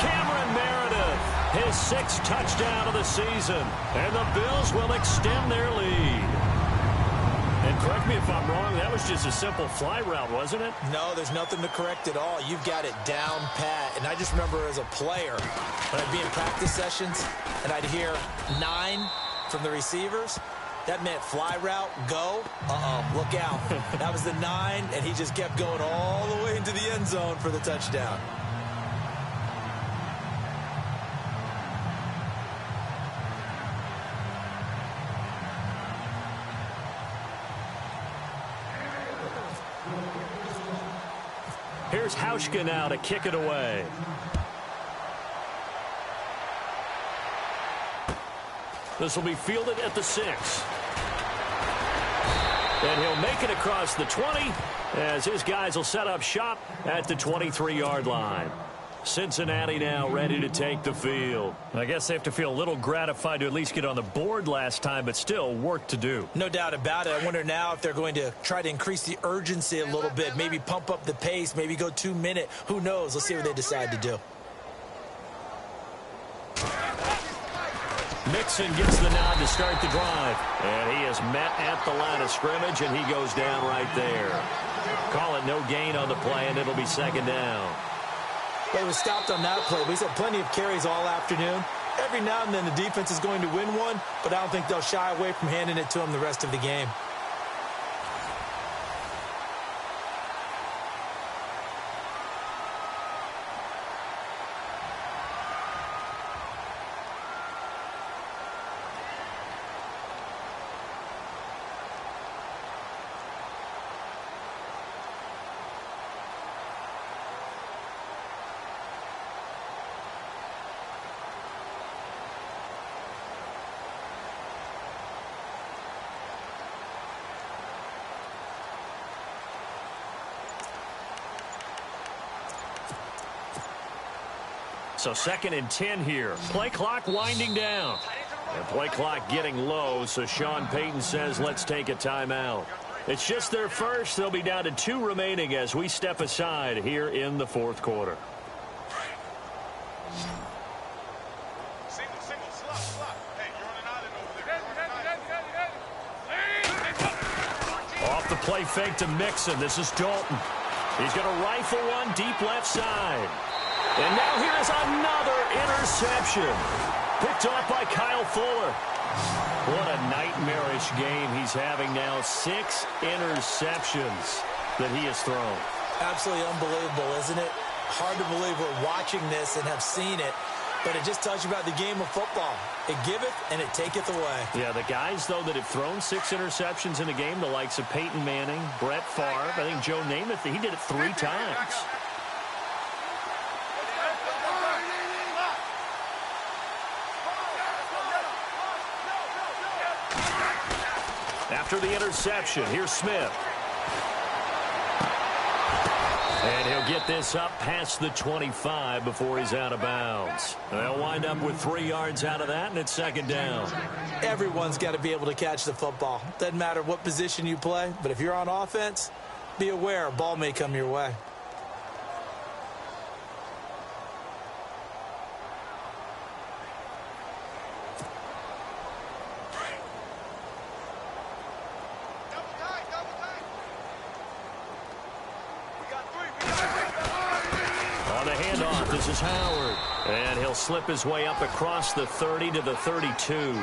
Cameron Meredith, his 6th touchdown of the season, and the Bills will extend their lead. And correct me if I'm wrong, that was just a simple fly route, wasn't it? No, there's nothing to correct at all. You've got it down pat. And I just remember as a player, when I'd be in practice sessions, and I'd hear 9 from the receivers, that meant fly route, go, look out. That was the 9, and he just kept going all the way into the end zone for the touchdown. Here's Hauschka now to kick it away. This will be fielded at the 6. And he'll make it across the 20 as his guys will set up shop at the 23-yard line. Cincinnati now ready to take the field. I guess they have to feel a little gratified to at least get on the board last time, but still work to do. No doubt about it. I wonder now if they're going to try to increase the urgency a little bit, maybe pump up the pace, maybe go 2-minute. Who knows? Let's see what they decide to do. Mixon gets the nod to start the drive. And he is met at the line of scrimmage, and he goes down right there. Call it no gain on the play, and it'll be second down. Well, he was stopped on that play. He's had plenty of carries all afternoon. Every now and then the defense is going to win one, but I don't think they'll shy away from handing it to him the rest of the game. So 2nd and 10 here. Play clock winding down. And play clock getting low, so Sean Payton says let's take a timeout. It's just their first. They'll be down to 2 remaining as we step aside here in the 4th quarter. Off the play fake to Mixon. This is Dalton. He's going to rifle one deep left side. And now here is another interception. Picked off by Kyle Fuller. What a nightmarish game he's having now. 6 interceptions that he has thrown. Absolutely unbelievable, isn't it? Hard to believe we're watching this and have seen it, but it just tells you about the game of football. It giveth and it taketh away. Yeah, the guys, though, that have thrown 6 interceptions in a game, the likes of Peyton Manning, Brett Favre, I think Joe Namath, he did it 3 times. After the interception, here's Smith. And he'll get this up past the 25 before he's out of bounds. They'll wind up with 3 yards out of that, and it's second down. Everyone's got to be able to catch the football. Doesn't matter what position you play, but if you're on offense, be aware a ball may come your way. This is Howard, and he'll slip his way up across the 30 to the 32.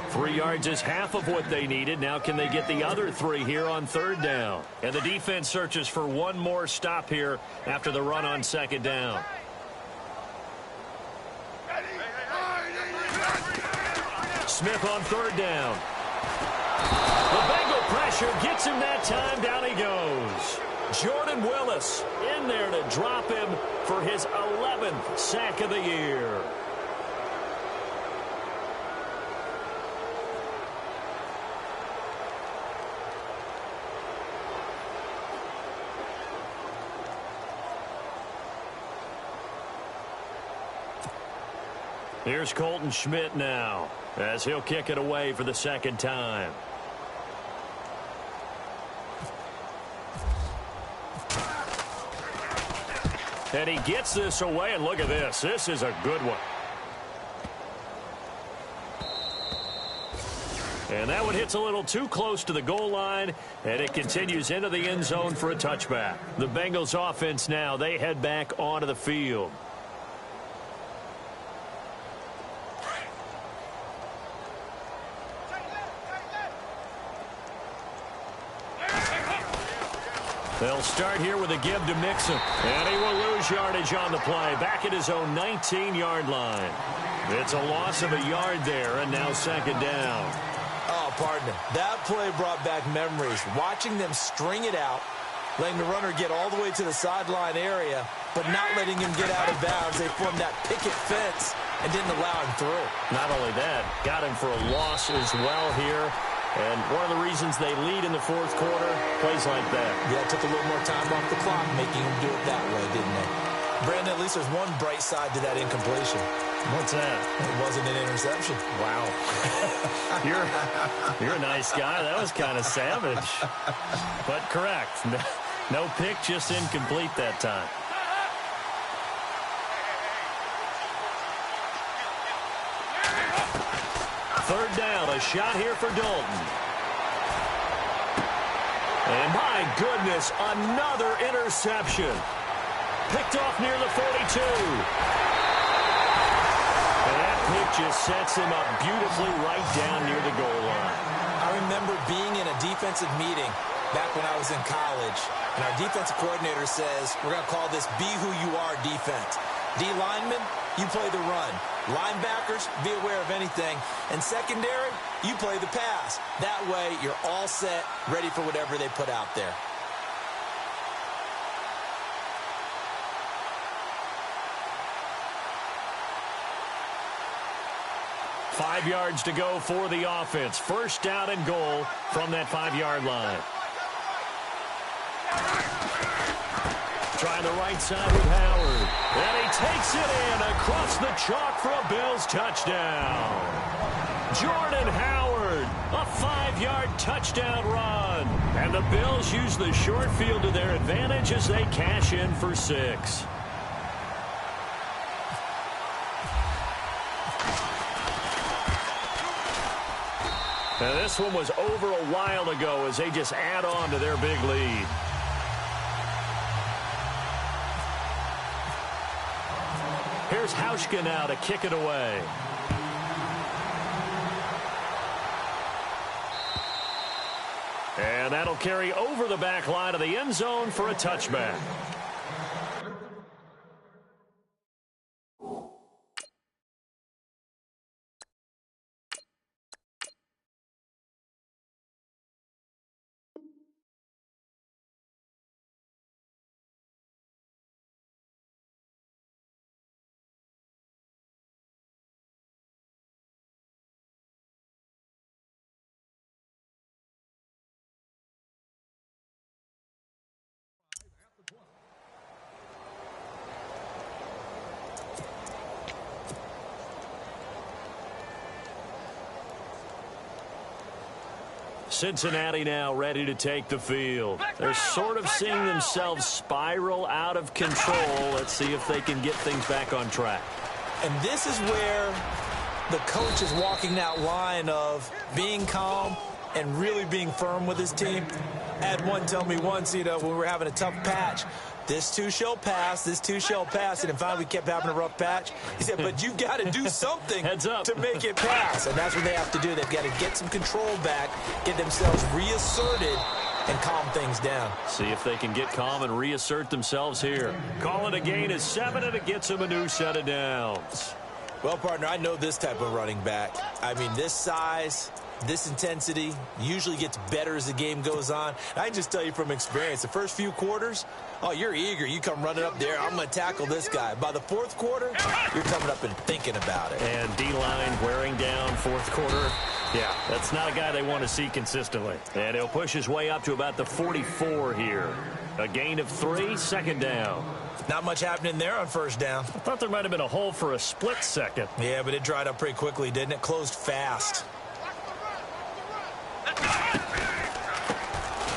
3 yards is half of what they needed. Now can they get the other 3 here on third down? And the defense searches for one more stop here after the run on second down. Smith on third down. The Bengal pressure gets him that time. Down he goes. Jordan Willis in there to drop him for his 11th sack of the year. Here's Colton Schmidt now as he'll kick it away for the second time. And he gets this away, and look at this. This is a good one. And that one hits a little too close to the goal line, and it continues into the end zone for a touchback. The Bengals offense now, they head back onto the field. They'll start here with a give to Mixon. And he will lose yardage on the play. Back at his own 19-yard line. It's a loss of a yard there, and now second down. Oh, pardon me. That play brought back memories. Watching them string it out, letting the runner get all the way to the sideline area, but not letting him get out of bounds. They formed that picket fence and didn't allow him through. Not only that, got him for a loss as well here. And one of the reasons they lead in the fourth quarter, plays like that. Yeah, it took a little more time off the clock, making them do it that way, didn't they? Brandon, at least there's one bright side to that incompletion. What's that? It wasn't an interception. Wow. You're a nice guy. That was kind of savage. But correct. No pick, just incomplete that time. Third down, a shot here for Dalton. And my goodness, another interception. Picked off near the 42. And that pick just sets him up beautifully right down near the goal line. I remember being in a defensive meeting back when I was in college, and our defensive coordinator says, we're going to call this Be Who You Are defense. D linemen, you play the run. Linebackers, be aware of anything. And secondary, you play the pass. That way, you're all set, ready for whatever they put out there. Five yards to go for the offense. First down and goal from that 5-yard line. Trying the right side with Howard. And he takes it in across the chalk for a Bills touchdown. Jordan Howard, a 5-yard touchdown run. And the Bills use the short field to their advantage as they cash in for 6. Now this one was over a while ago as they just add on to their big lead. here's Hauschka now to kick it away. And that'll carry over the back line of the end zone for a touchback. Cincinnati now ready to take the field. They're sort of seeing themselves spiral out of control. Let's see if they can get things back on track. And this is where the coach is walking that line of being calm and really being firm with his team. I had one tell me once, when we were having a tough patch, this too shall pass, this too shall pass, and finally we kept having a rough patch. He said, but you've got to do something to make it pass. And that's what they have to do. They've got to get some control back, get themselves reasserted, and calm things down. See if they can get calm and reassert themselves here. Call it a gain of 7, and it gets them a new set of downs. Well, partner, I know this type of running back. I mean, this size, this intensity usually gets better as the game goes on. And I can just tell you from experience, the first few quarters, oh, you're eager. You come running up there, I'm going to tackle this guy. By the fourth quarter, you're coming up and thinking about it. And D-line wearing down fourth quarter. Yeah, that's not a guy they want to see consistently. And he'll push his way up to about the 44 here. A gain of 3, second down. Not much happening there on first down. I thought there might have been a hole for a split second. Yeah, but it dried up pretty quickly, didn't it? Closed fast.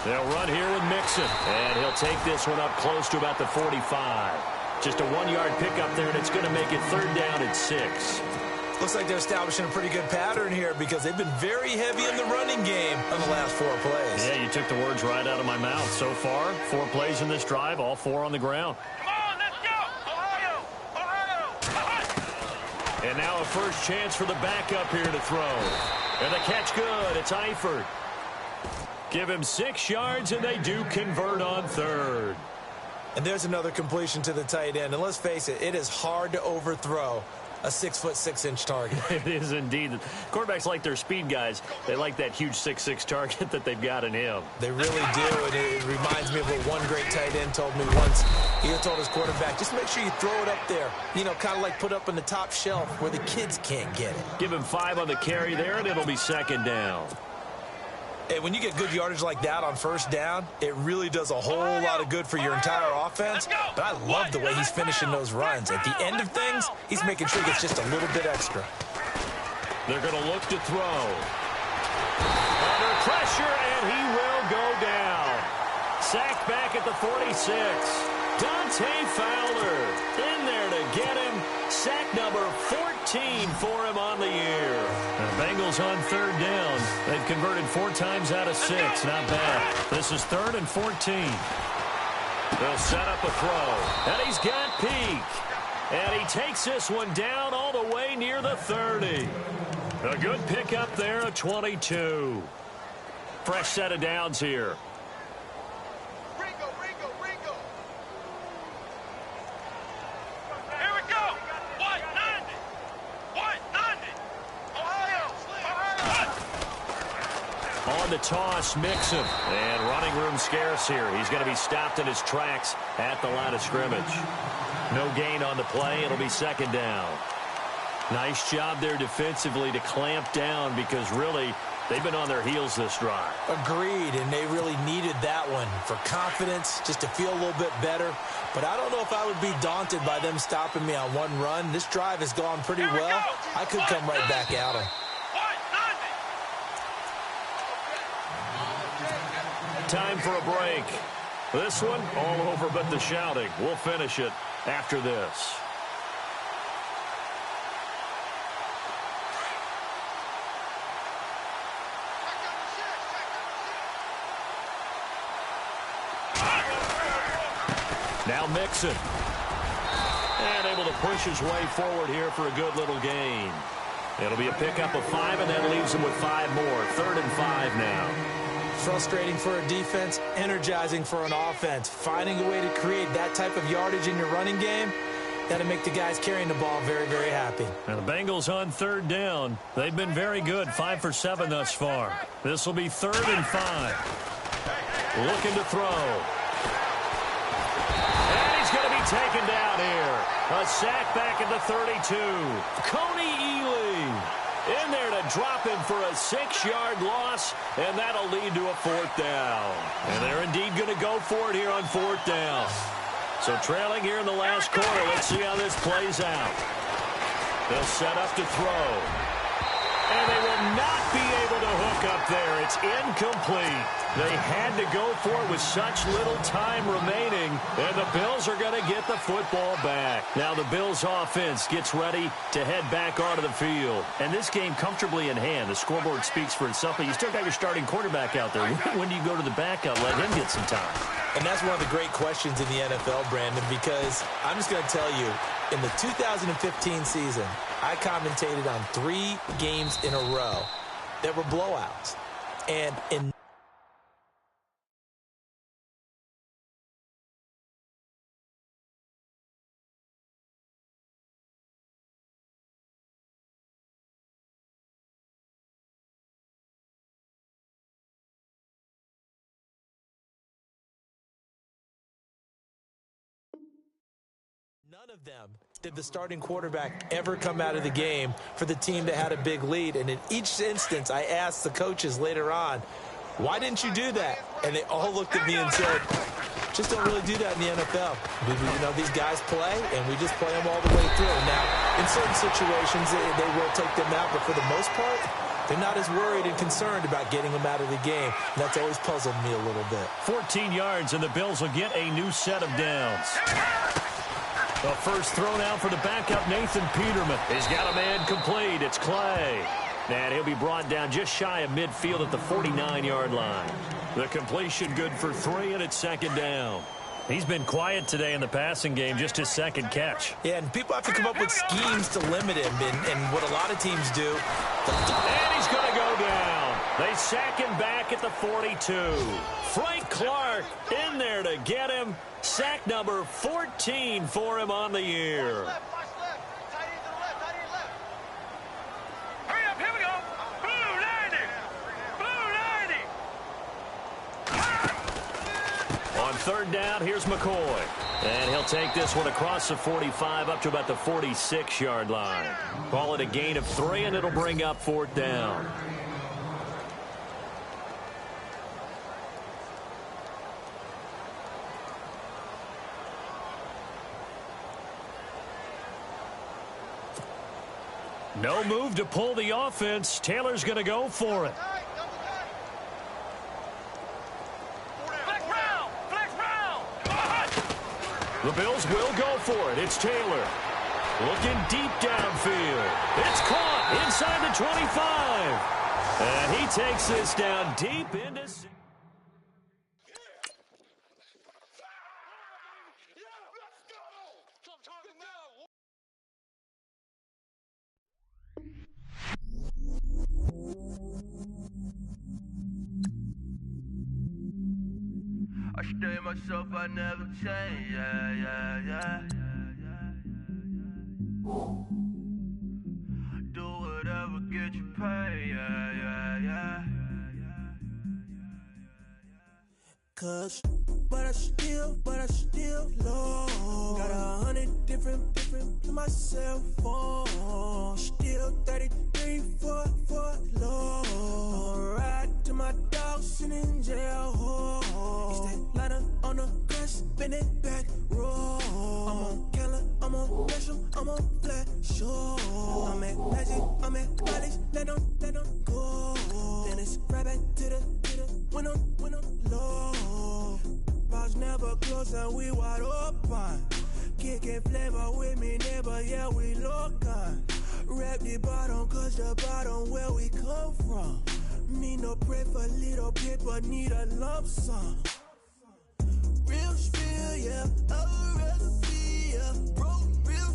They'll run here with Mixon, and he'll take this one up close to about the 45. Just a 1-yard pickup there, and it's going to make it third down at 6. Looks like they're establishing a pretty good pattern here because they've been very heavy in the running game on the last 4 plays. Yeah, you took the words right out of my mouth. So far, 4 plays in this drive, all 4 on the ground. Come on, let's go! Ohio! Ohio! And now a first chance for the backup here to throw. And the catch good. It's Eifert. Give him 6 yards, and they do convert on third. And there's another completion to the tight end. And let's face it, it is hard to overthrow a 6'6" target. It is indeed. Quarterbacks like their speed guys. They like that huge 6'6" target that they've got in him. They really do, and it reminds me of what one great tight end told me once. He told his quarterback, just make sure you throw it up there. Kind of like put up on the top shelf where the kids can't get it. Give him 5 on the carry there, and it'll be second down. And when you get good yardage like that on first down, it really does a whole lot of good for your entire offense. But I love the way he's finishing those runs. At the end of things, he's making sure he gets just a little bit extra. They're going to look to throw. Under pressure, and he will go down. Sacked back at the 46. Dante Fowler in there to get him. Sack number 14 for him on the year. The Bengals on third down. They've converted 4 times out of 6. Not bad. This is 3rd and 14. They'll set up a throw. And he's got Peak. And he takes this one down all the way near the 30. A good pickup there at 22. Fresh set of downs here. On the toss, Mixon. And running room scarce here. He's going to be stopped in his tracks at the line of scrimmage. No gain on the play. It'll be second down. Nice job there defensively to clamp down because really they've been on their heels this drive. Agreed, and they really needed that one for confidence, just to feel a little bit better. But I don't know if I would be daunted by them stopping me on one run. This drive has gone pretty well. I could come right back at them. Time for a break. This one all over but the shouting. We'll finish it after this. Now Mixon. And able to push his way forward here for a good little gain. It'll be a pickup of 5, and that leaves him with 5 more. 3rd and 5 now. Frustrating for a defense, energizing for an offense. Finding a way to create that type of yardage in your running game, that'll make the guys carrying the ball very, very happy. And the Bengals on 3rd down. They've been very good, 5 for 7 thus far. This will be 3rd and 5. Looking to throw. And he's going to be taken down here. A sack back at the 32. Coney Ely in there to drop him for a 6-yard loss, and that'll lead to a 4th down. And they're indeed going to go for it here on 4th down. So trailing here in the last quarter. Let's see how this plays out. They'll set up to throw. And they will not be able to hook up there. It's incomplete. They had to go for it with such little time remaining, and the Bills are going to get the football back. Now the Bills offense gets ready to head back onto the field. And this game comfortably in hand. The scoreboard speaks for itself, but you still got your starting quarterback out there. When do you go to the backup, let him get some time? And that's one of the great questions in the NFL, Brandon, because I'm just going to tell you, in the 2015 season, I commentated on 3 games in a row that were blowouts. And in none of them did the starting quarterback ever come out of the game for the team that had a big lead. And in each instance, I asked the coaches later on, why didn't you do that? And they all looked at me and said, just don't really do that in the NFL. You know, these guys play, and we just play them all the way through. Now, in certain situations, they will take them out, but for the most part, they're not as worried and concerned about getting them out of the game. And that's always puzzled me a little bit. 14 yards, and the Bills will get a new set of downs. The first throw now for the backup, Nathan Peterman. He's got a man complete. It's Clay. And he'll be brought down just shy of midfield at the 49-yard line. The completion good for 3, and it's 2nd down. He's been quiet today in the passing game, just his 2nd catch. Yeah, and people have to come up with schemes to limit him, and what a lot of teams do. And he's going to go down. They sack him back at the 42. Frank Clark in there to get him. Sack number 14 for him on the year. Hurry up, here we go. Blue 90. Blue 90. On 3rd down, here's McCoy. And he'll take this one across the 45 up to about the 46-yard line. Call it a gain of 3, and it'll bring up 4th down. No move to pull the offense. Taylor's going to go for it. Flex round. Flex round. The Bills will go for it. It's Taylor. Looking deep downfield. It's caught inside the 25. And he takes this down deep into... I stay myself, I never change, yeah. Do whatever, get you paid, yeah. Cause, but I still low. Got 100 different to my cell phone. Still 33 for low. I'ma ride to my dog sitting in jail. It's that lighter on the grass, spin it back, roll. I'm on Keller, I'm on Gresham, I'm on Flat Shore. I'm at Magic, I'm at College, let them go. Then it's right back to the when I'm low. Bars never close and we wide open. Kicking flavor with me, neighbor, yeah, we local. Rap the bottom, cause the bottom where we come from. Me no pray for little paper, need a lump sum. Real spill, yeah, I'd rather be, yeah. Broke, real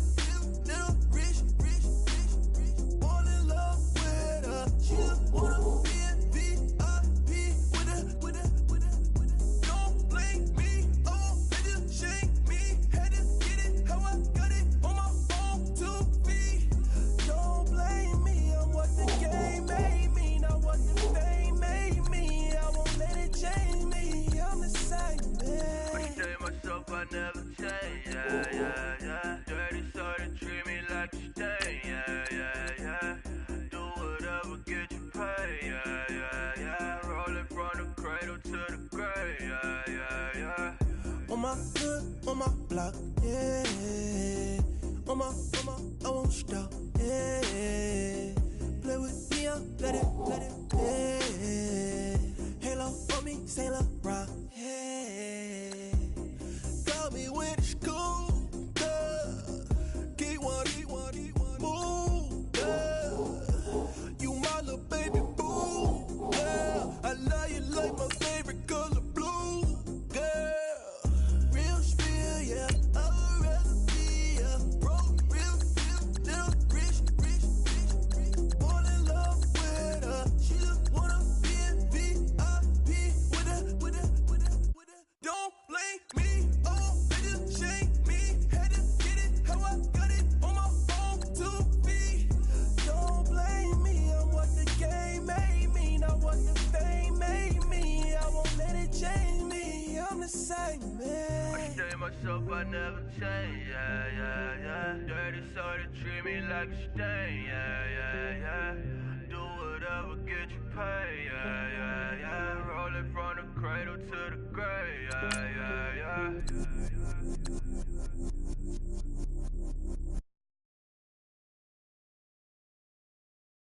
my hood, on my block, yeah. On my, I won't stop, yeah. Play with me, let it, yeah. Halo on me, Saint Laurent, yeah. Got me with school, yeah. Keep one, move, yeah. You my little baby boo, yeah. I love you like my favorite color, blue, girl. Real spill, yeah. I'd rather be a broke, real, little rich. Fall in love with her. She just wanna be in VIP with her. Don't blame me, oh, niggas shame me. Had to get it how I got it on my own 2 feet. Don't blame me, I'm what the game made me, not what the fame made me. I won't let it change me, I'm the same man. I stay myself, I never change, yeah. Dirty soda treat me like a stain, yeah.